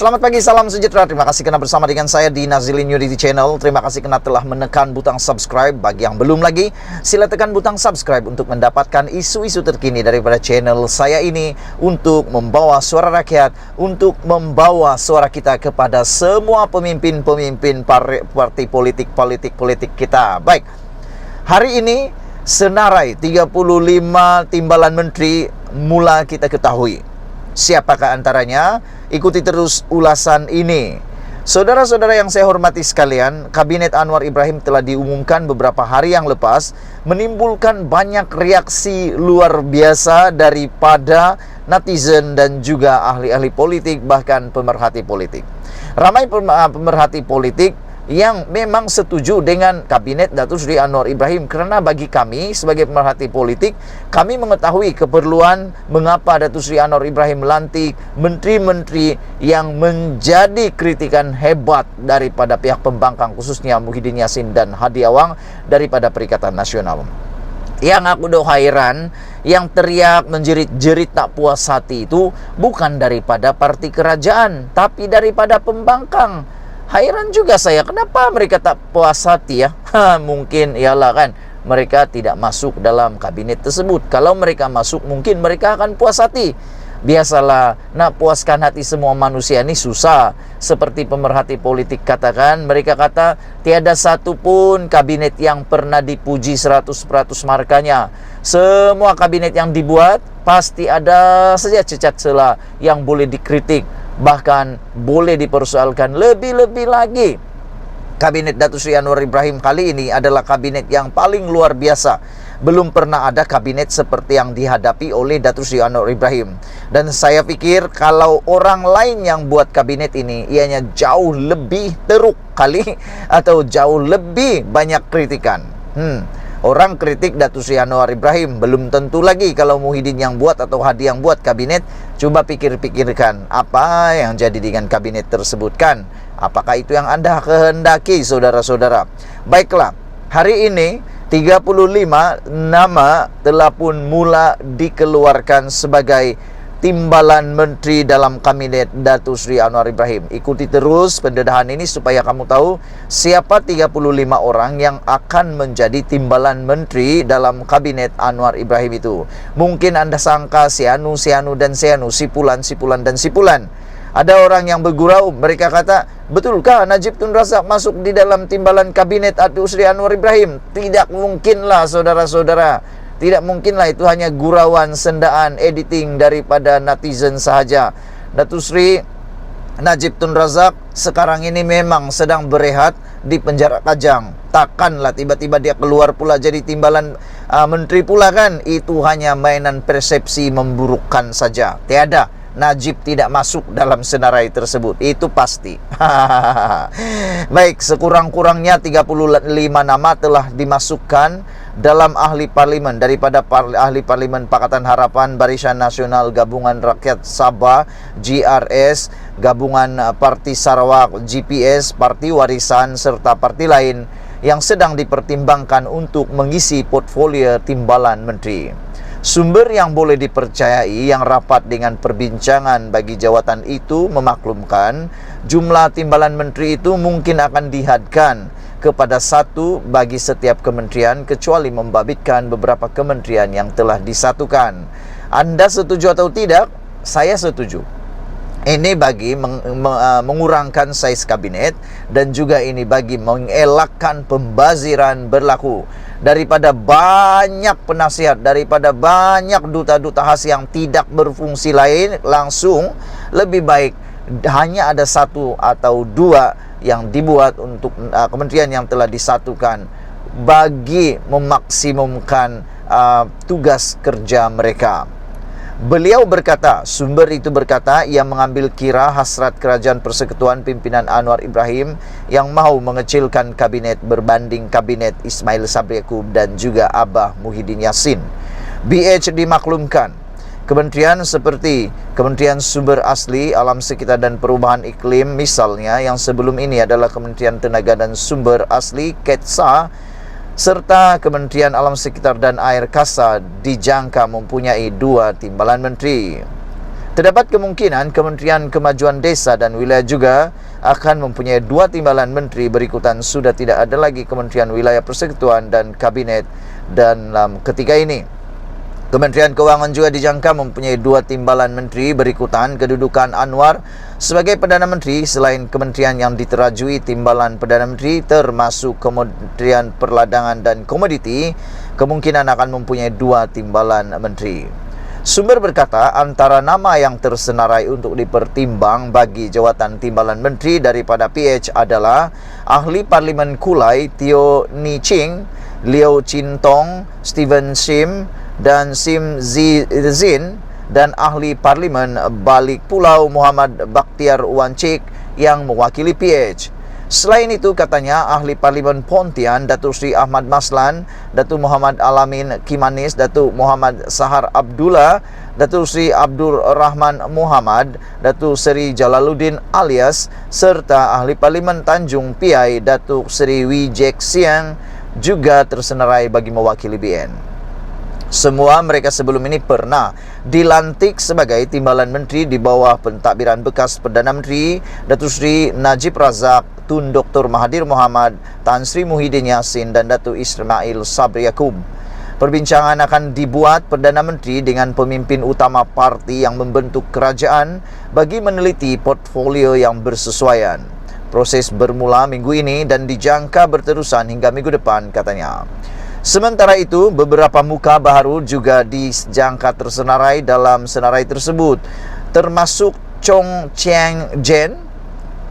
Selamat pagi, salam sejahtera. Terima kasih karena bersama dengan saya di Nazilin Unity Channel. Terima kasih karena telah menekan butang subscribe. Bagi yang belum lagi, sila tekan butang subscribe untuk mendapatkan isu-isu terkini daripada channel saya ini, untuk membawa suara rakyat, untuk membawa suara kita kepada semua pemimpin-pemimpin parti politik kita. Baik, hari ini senarai 35 timbalan menteri mula kita ketahui. Siapakah antaranya? Ikuti terus ulasan ini. Saudara-saudara yang saya hormati sekalian, Kabinet Anwar Ibrahim telah diumumkan beberapa hari yang lepas, menimbulkan banyak reaksi luar biasa daripada netizen dan juga ahli-ahli politik, bahkan pemerhati politik. Ramai pemerhati politik yang memang setuju dengan Kabinet Datuk Seri Anwar Ibrahim, kerana bagi kami sebagai pemerhati politik, kami mengetahui keperluan mengapa Datuk Seri Anwar Ibrahim melantik menteri-menteri yang menjadi kritikan hebat daripada pihak pembangkang, khususnya Muhyiddin Yassin dan Hadi Awang daripada Perikatan Nasional. Yang aku hairan, yang teriak menjerit-jerit tak puas hati itu bukan daripada parti kerajaan, tapi daripada pembangkang. Hairan juga saya, kenapa mereka tak puas hati ya? Mungkin ialah kan mereka tidak masuk dalam kabinet tersebut. Kalau mereka masuk, mungkin mereka akan puas hati. Biasalah, nak puaskan hati semua manusia ini susah. Seperti pemerhati politik katakan, mereka kata tiada satu pun kabinet yang pernah dipuji 100% markanya. Semua kabinet yang dibuat pasti ada saja cacat celah yang boleh dikritik, bahkan boleh dipersoalkan. Lebih-lebih lagi, Kabinet Datuk Seri Anwar Ibrahim kali ini adalah kabinet yang paling luar biasa. Belum pernah ada kabinet seperti yang dihadapi oleh Datuk Seri Anwar Ibrahim. Dan saya pikir kalau orang lain yang buat kabinet ini, ianya jauh lebih teruk kali atau jauh lebih banyak kritikan. Orang kritik Datuk Seri Anwar Ibrahim, belum tentu lagi kalau Muhyiddin yang buat atau Hadi yang buat kabinet. Coba pikir-pikirkan apa yang jadi dengan kabinet tersebut kan? Apakah itu yang Anda kehendaki, saudara-saudara? Baiklah, hari ini 35 nama telah pun mula dikeluarkan sebagai timbalan menteri dalam kabinet Datuk Seri Anwar Ibrahim. Ikuti terus pendedahan ini supaya kamu tahu siapa 35 orang yang akan menjadi timbalan menteri dalam kabinet Anwar Ibrahim itu. Mungkin Anda sangka sianu dan sianu, sipulan dan sipulan. Ada orang yang bergurau, mereka kata, betulkah Najib Tun Razak masuk di dalam timbalan kabinet Datuk Seri Anwar Ibrahim? Tidak mungkinlah, saudara-saudara. Tidak mungkinlah, itu hanya gurauan, sendaan, editing daripada netizen sahaja. Datuk Seri Najib Tun Razak sekarang ini memang sedang berehat di penjara Kajang. Takkanlah tiba-tiba dia keluar pula jadi timbalan menteri pula kan? Itu hanya mainan persepsi memburukkan saja. Tiada, Najib tidak masuk dalam senarai tersebut, itu pasti. Baik, sekurang-kurangnya 35 nama telah dimasukkan dalam ahli parlimen daripada ahli parlimen Pakatan Harapan, Barisan Nasional Gabungan Rakyat Sabah, GRS, Gabungan Parti Sarawak, GPS, Parti Warisan, serta parti lain yang sedang dipertimbangkan untuk mengisi portfolio timbalan menteri. Sumber yang boleh dipercayai yang rapat dengan perbincangan bagi jawatan itu memaklumkan jumlah timbalan menteri itu mungkin akan dihadkan kepada satu bagi setiap kementerian, kecuali membabitkan beberapa kementerian yang telah disatukan. Anda setuju atau tidak? Saya setuju. Ini bagi mengurangkan saiz kabinet, dan juga ini bagi mengelakkan pembaziran berlaku. Daripada banyak penasihat, daripada banyak duta-duta khas yang tidak berfungsi lain langsung, lebih baik hanya ada satu atau dua yang dibuat untuk kementerian yang telah disatukan, bagi memaksimumkan tugas kerja mereka. Beliau berkata, sumber itu berkata, ia mengambil kira hasrat kerajaan persekutuan pimpinan Anwar Ibrahim yang mahu mengecilkan kabinet berbanding kabinet Ismail Sabri Yaakob dan juga Abah Muhyiddin Yassin. BH dimaklumkan, kementerian seperti Kementerian Sumber Asli, Alam Sekitar dan Perubahan Iklim misalnya, yang sebelum ini adalah Kementerian Tenaga dan Sumber Asli, KETSA, serta Kementerian Alam Sekitar dan Air Kasa dijangka mempunyai 2 timbalan menteri. Terdapat kemungkinan Kementerian Kemajuan Desa dan Wilayah juga akan mempunyai 2 timbalan menteri berikutan. Sudah tidak ada lagi Kementerian Wilayah Persekutuan dan Kabinet dalam ketika ini. Kementerian Keuangan juga dijangka mempunyai 2 timbalan menteri berikutan. Kedudukan Anwar sebagai Perdana Menteri selain kementerian yang diterajui timbalan Perdana Menteri termasuk Kementerian Perdagangan dan Komoditi kemungkinan akan mempunyai 2 timbalan menteri. Sumber berkata antara nama yang tersenarai untuk dipertimbang bagi jawatan timbalan menteri daripada PH adalah Ahli Parlimen Kulai Teo Ni Ching, Liu Chin Tong, Steven Sim dan Sim Zin dan Ahli Parlimen Balik Pulau Muhammad Bakhtiar Wancik yang mewakili PH. Selain itu, katanya Ahli Parlimen Pontian Datuk Seri Ahmad Maslan, Datuk Muhammad Alamin Kimanis, Datuk Muhammad Sahar Abdullah, Datuk Seri Abdul Rahman Muhammad, Datuk Seri Jalaluddin Alias serta Ahli Parlimen Tanjung Piai Datuk Seri Wee Jek Siang juga tersenarai bagi mewakili BN. Semua mereka sebelum ini pernah dilantik sebagai timbalan menteri di bawah pentadbiran bekas Perdana Menteri Datuk Seri Najib Razak, Tun Dr. Mahathir Mohamad, Tan Sri Muhyiddin Yassin dan Datuk Ismail Sabri Yaakob. Perbincangan akan dibuat Perdana Menteri dengan pemimpin utama parti yang membentuk kerajaan bagi meneliti portfolio yang bersesuaian. Proses bermula minggu ini dan dijangka berterusan hingga minggu depan, katanya. Sementara itu, beberapa muka baru juga dijangka tersenarai dalam senarai tersebut, termasuk Chong Chiang Jen,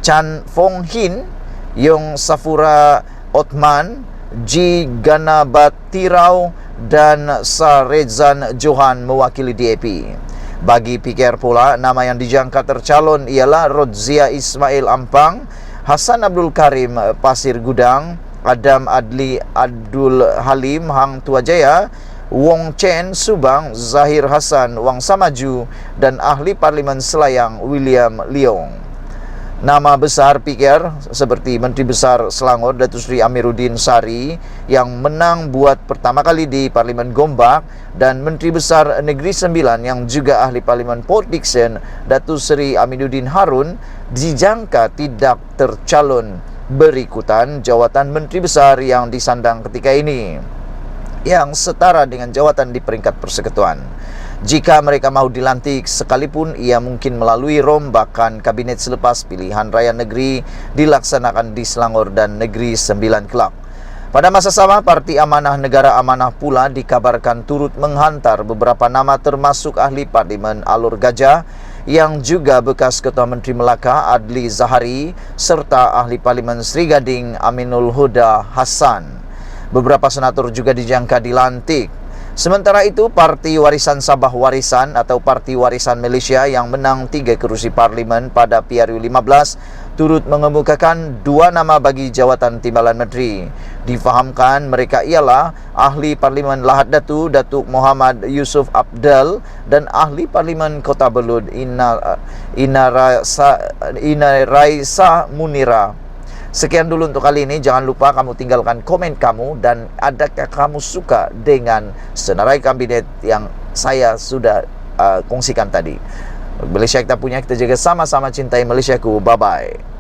Chan Fong Hin, Yong Safura Othman, Ji Ganabatirau dan Sarezan Johan mewakili DAP. Bagi PKR pula, nama yang dijangka tercalon ialah Rodzia Ismail Ampang, Hasan Abdul Karim Pasir Gudang, Adam Adli Abdul Halim Hang Tuajaya, Wong Chen Subang, Zahir Hasan Wangsa Maju dan Ahli Parlimen Selayang William Leong. Nama besar PKR seperti Menteri Besar Selangor Datuk Seri Amiruddin Sari yang menang buat pertama kali di Parlimen Gombak dan Menteri Besar Negeri Sembilan yang juga Ahli Parlimen Port Dickson Datuk Seri Aminuddin Harun dijangka tidak tercalon berikutan jawatan Menteri Besar yang disandang ketika ini yang setara dengan jawatan di peringkat persekutuan. Jika mereka mahu dilantik sekalipun ia mungkin melalui rombakan kabinet selepas pilihan raya negeri dilaksanakan di Selangor dan Negeri Sembilan kelak. Pada masa sama, Parti Amanah Negara Amanah pula dikabarkan turut menghantar beberapa nama termasuk Ahli Parlimen Alor Gajah yang juga bekas Ketua Menteri Melaka Adli Zahari serta Ahli Parlimen Sri Gading Aminul Huda Hassan. Beberapa senator juga dijangka dilantik. Sementara itu, Parti Warisan Sabah Warisan atau Parti Warisan Malaysia yang menang 3 kerusi parlimen pada PRU 15 turut mengemukakan 2 nama bagi jawatan timbalan menteri. Difahamkan mereka ialah Ahli Parlimen Lahad Datu Datuk Muhammad Yusuf Abdal dan Ahli Parlimen Kota Belud Ina Raisa Munira. Sekian dulu untuk kali ini. Jangan lupa kamu tinggalkan komen kamu dan adakah kamu suka dengan senarai kabinet yang saya sudah kongsikan tadi. Malaysia kita punya, kita jaga sama-sama cintai Malaysiaku. Bye-bye.